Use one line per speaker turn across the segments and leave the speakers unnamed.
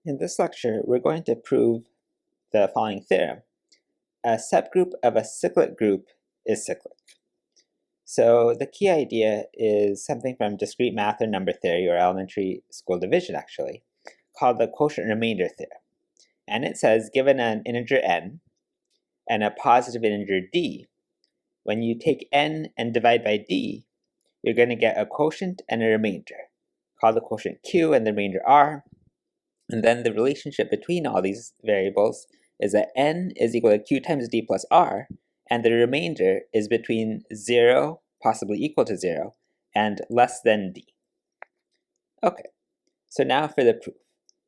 In this lecture, we're going to prove the following theorem. A subgroup of a cyclic group is cyclic. So the key idea is something from discrete math or number theory, or elementary school division actually, called the quotient remainder theorem. And it says, given an integer n and a positive integer d, when you take n and divide by d, you're going to get a quotient and a remainder, called the quotient q and the remainder r. And then the relationship between all these variables is that n is equal to q times d plus r, and the remainder is between 0, possibly equal to 0, and less than d. Okay, so now for the proof.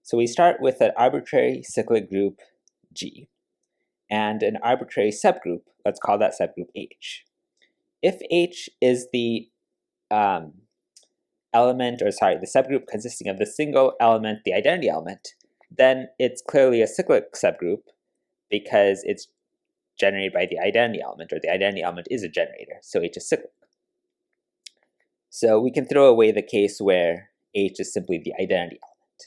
So we start with an arbitrary cyclic group G, and an arbitrary subgroup, let's call that subgroup H. If H is the the subgroup consisting of the single element, the identity element, then it's clearly a cyclic subgroup because it's generated by the identity element, or the identity element is a generator, so H is cyclic. So we can throw away the case where H is simply the identity element.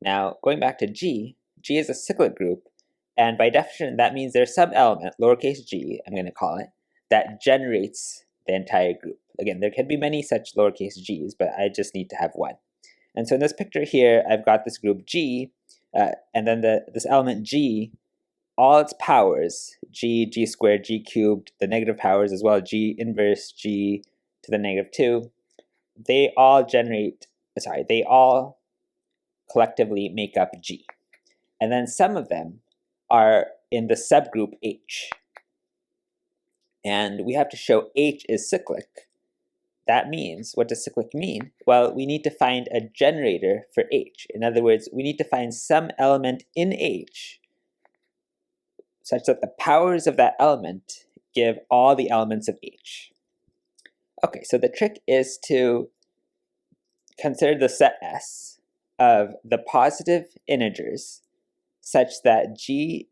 Now, going back to G, G is a cyclic group, and by definition, that means there's some element, lowercase g, I'm going to call it, that generates the entire group. Again, there can be many such lowercase g's, but I just need to have one. And so in this picture here, I've got this group G, and then this element G, all its powers, g, g squared, g cubed, the negative powers as well, g inverse, g to the negative 2, they all collectively make up G. And then some of them are in the subgroup H. And we have to show H is cyclic. That means, what does cyclic mean? Well, we need to find a generator for H. In other words, we need to find some element in H such that the powers of that element give all the elements of H. Okay, so the trick is to consider the set S of the positive integers such that the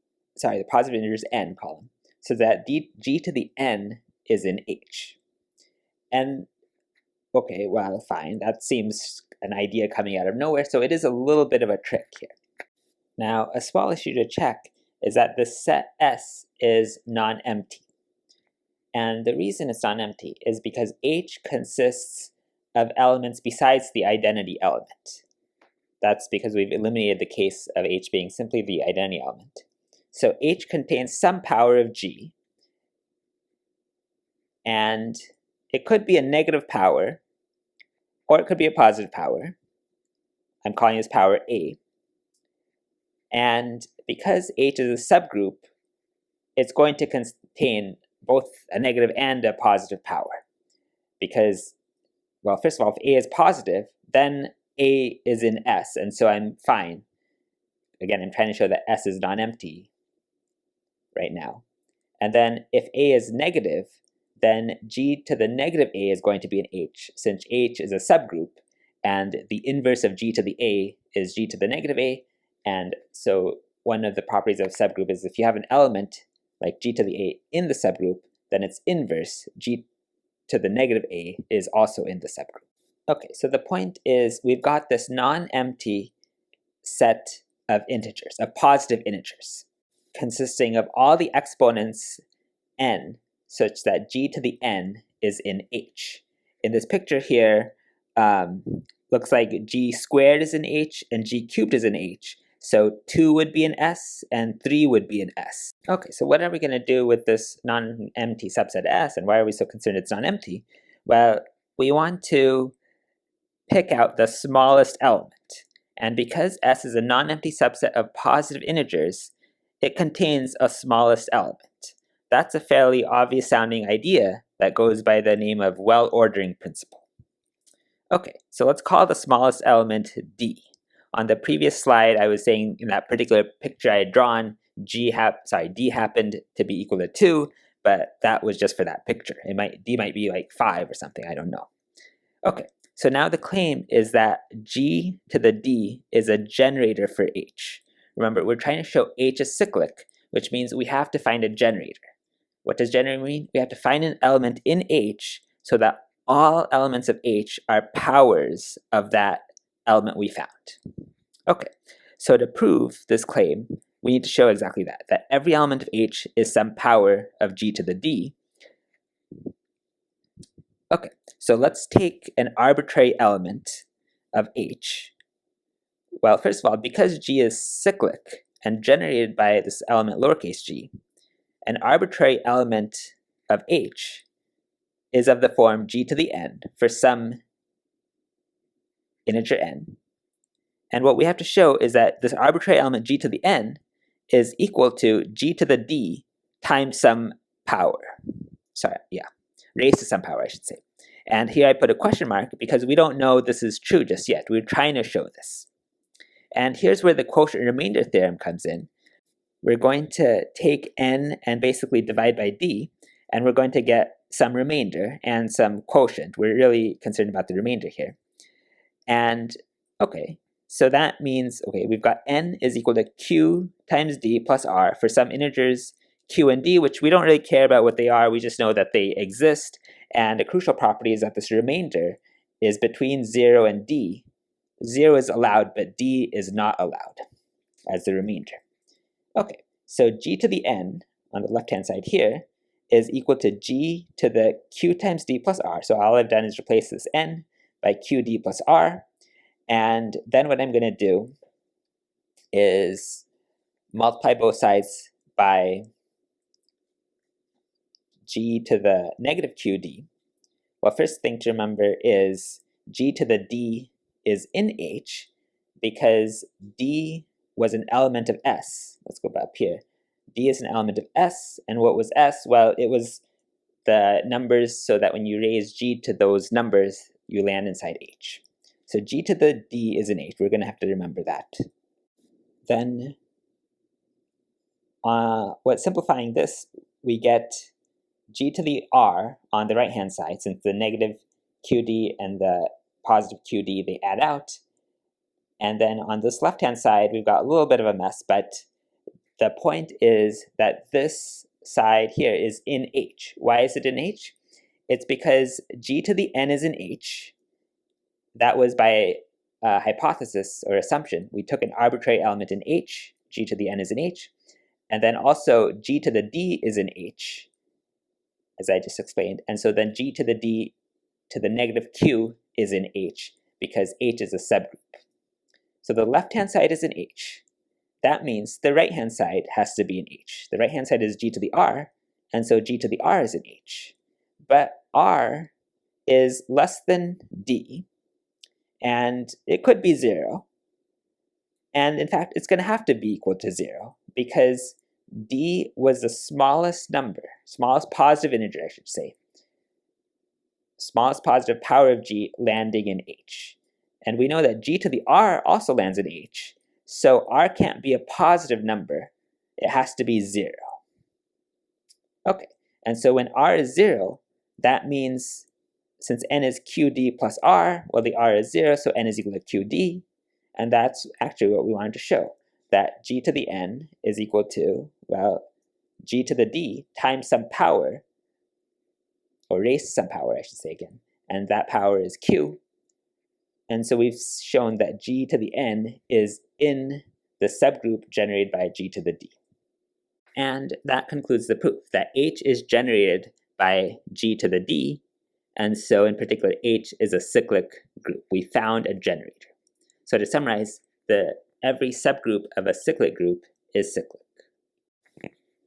positive integers n column, so that g to the n is in H. And okay, well, fine, that seems an idea coming out of nowhere, so it is a little bit of a trick here. Now, a small issue to check is that the set S is non-empty. And the reason it's non-empty is because H consists of elements besides the identity element. That's because we've eliminated the case of H being simply the identity element. So H contains some power of G, and it could be a negative power, or it could be a positive power. I'm calling this power A. And because H is a subgroup, it's going to contain both a negative and a positive power. Because, well, first of all, if A is positive, then A is in S, and so I'm fine. Again, I'm trying to show that S is non-empty right now. And then if A is negative, then G to the negative A is going to be an H, since H is a subgroup, and the inverse of G to the A is G to the negative A, and so one of the properties of subgroup is if you have an element like G to the A in the subgroup, then its inverse, G to the negative A, is also in the subgroup. Okay, so the point is we've got this non-empty set of integers, of positive integers, consisting of all the exponents n, such that G to the n is in H. In this picture here, looks like G squared is in H and G cubed is in H. So 2 would be in S and 3 would be in S. Okay, so what are we going to do with this non-empty subset S, and why are we so concerned it's non-empty? Well, we want to pick out the smallest element. And because S is a non-empty subset of positive integers, it contains a smallest element. That's a fairly obvious sounding idea that goes by the name of well-ordering principle. Okay, so let's call the smallest element D. On the previous slide, I was saying in that particular picture I had drawn, D happened to be equal to 2, but that was just for that picture. D might be like 5 or something, I don't know. Okay, so now the claim is that G to the D is a generator for H. Remember, we're trying to show H is cyclic, which means we have to find a generator. What does generator mean? We have to find an element in H so that all elements of H are powers of that element we found. Okay, So to prove this claim, we need to show exactly that every element of H is some power of G to the D. Okay, so let's take an arbitrary element of H. Well, first of all, because G is cyclic and generated by this element lowercase g, an arbitrary element of H is of the form G to the n for some integer n. And what we have to show is that this arbitrary element G to the n is equal to G to the D times some power. Raised to some power, I should say. And here I put a question mark because we don't know this is true just yet. We're trying to show this. And here's where the quotient remainder theorem comes in. We're going to take n and basically divide by d, and we're going to get some remainder and some quotient. We're really concerned about the remainder here. And, okay, so that means, we've got n is equal to q times d plus r for some integers q and d, which we don't really care about what they are, we just know that they exist. And a crucial property is that this remainder is between 0 and d. 0 is allowed, but d is not allowed as the remainder. Okay, so g to the n on the left-hand side here is equal to g to the q times d plus r. So all I've done is replace this n by qd plus r. And then what I'm going to do is multiply both sides by g to the negative qd. Well, first thing to remember is g to the d is in H because d was an element of S. Let's go back here. D is an element of S, and what was S? Well, it was the numbers so that when you raise g to those numbers, you land inside H. So g to the d is in H. We're going to have to remember that. Then, simplifying this, we get g to the r on the right-hand side, since the negative qd and the positive qd, they add out. And then on this left-hand side, we've got a little bit of a mess, but the point is that this side here is in H. Why is it in H? It's because g to the n is in H. That was by hypothesis or assumption. We took an arbitrary element in H, g to the n is in H, and then also g to the d is in H, as I just explained. And so then g to the d to the negative q is in H, because H is a subgroup. So the left-hand side is in H. That means the right-hand side has to be in H. The right-hand side is g to the r, and so g to the r is in H. But r is less than d, and it could be 0. And in fact, it's going to have to be equal to 0, because d was the smallest number, smallest positive integer, I should say. Smallest positive power of g landing in H. And we know that g to the r also lands in H, so r can't be a positive number. It has to be 0. Okay, and so when r is 0, that means since n is qd plus r, well, the r is 0, so n is equal to qd, and that's actually what we wanted to show, that g to the n is equal to, well, g to the d times some power, or raised to some power, I should say again, and that power is q. And so we've shown that g to the n is in the subgroup generated by g to the d. And that concludes the proof, that H is generated by g to the d, and so in particular H is a cyclic group. We found a generator. So to summarize, every subgroup of a cyclic group is cyclic.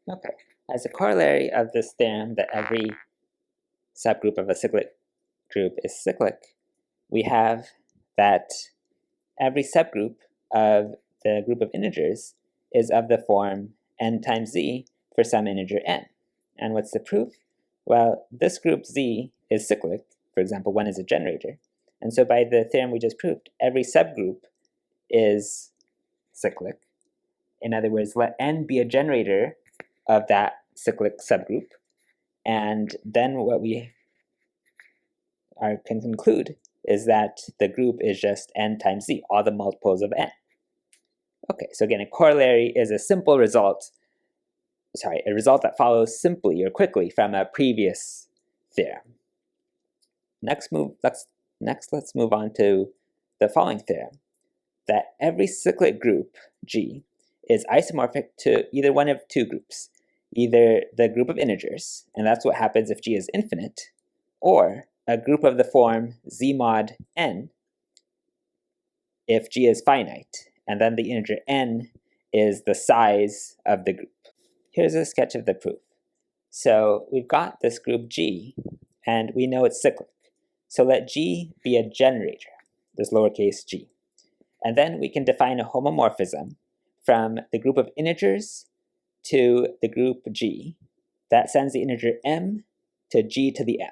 Okay, as a corollary of this theorem that every subgroup of a cyclic group is cyclic, we have that every subgroup of the group of integers is of the form n times z for some integer n. And what's the proof? Well, this group z is cyclic. For example, 1 is a generator. And so by the theorem we just proved, every subgroup is cyclic. In other words, let n be a generator of that cyclic subgroup. And then what we can conclude is that the group is just n times z, all the multiples of n. Okay, so again, a corollary is a simple result, a result that follows simply or quickly from a previous theorem. Next, let's move on to the following theorem. that every cyclic group, G, is isomorphic to either one of two groups, either the group of integers, and that's what happens if G is infinite, or a group of the form Z mod n if G is finite, and then the integer n is the size of the group. Here's a sketch of the proof. So we've got this group G, and we know it's cyclic. So let G be a generator, this lowercase g. And then we can define a homomorphism from the group of integers to the group G that sends the integer m to G to the m.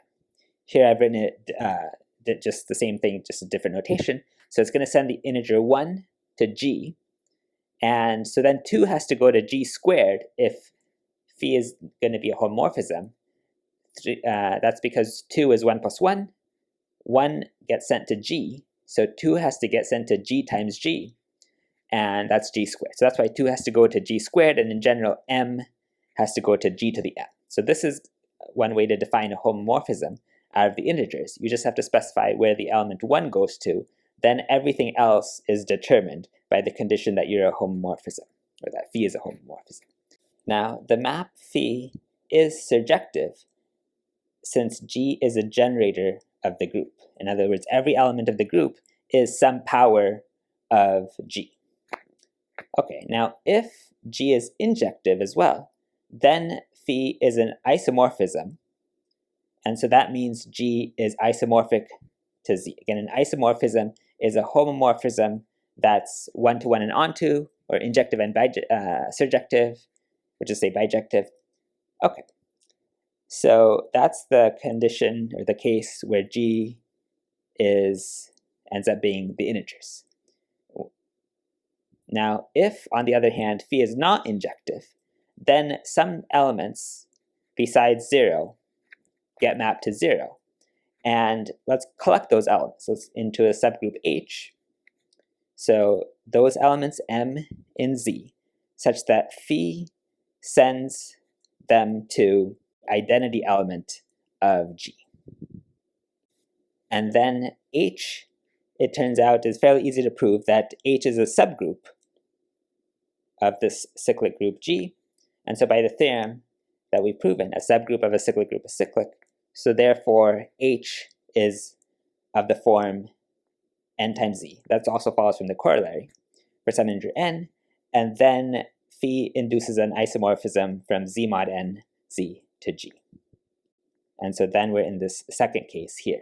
Here I've written it just the same thing, just a different notation. So it's going to send the integer 1 to G, and so then 2 has to go to G squared if phi is going to be a homomorphism. That's because 2 is 1 plus 1. 1 gets sent to G, so 2 has to get sent to G times G, and that's G squared. So that's why 2 has to go to G squared, and in general, m has to go to G to the m. So this is one way to define a homomorphism out of the integers. You just have to specify where the element 1 goes to, then everything else is determined by the condition that you're a homomorphism, or that phi is a homomorphism. Now, the map phi is surjective since G is a generator of the group. In other words, every element of the group is some power of G. Okay, now if G is injective as well, then phi is an isomorphism, and so that means G is isomorphic to Z. Again, an isomorphism is a homomorphism that's one-to-one and onto, or injective and surjective, or just say bijective. Okay, so that's the condition, or the case where G ends up being the integers. Now, if, on the other hand, phi is not injective, then some elements besides 0 get mapped to 0. And let's collect those elements. Let's into a subgroup H. So those elements M in Z, such that phi sends them to identity element of G. And then H, it turns out, is fairly easy to prove that H is a subgroup of this cyclic group G. And so by the theorem that we've proven, a subgroup of a cyclic group is cyclic. So therefore, H is of the form n times Z. That also follows from the corollary for some integer n. And then phi induces an isomorphism from Z mod n, Z to G. And so then we're in this second case here.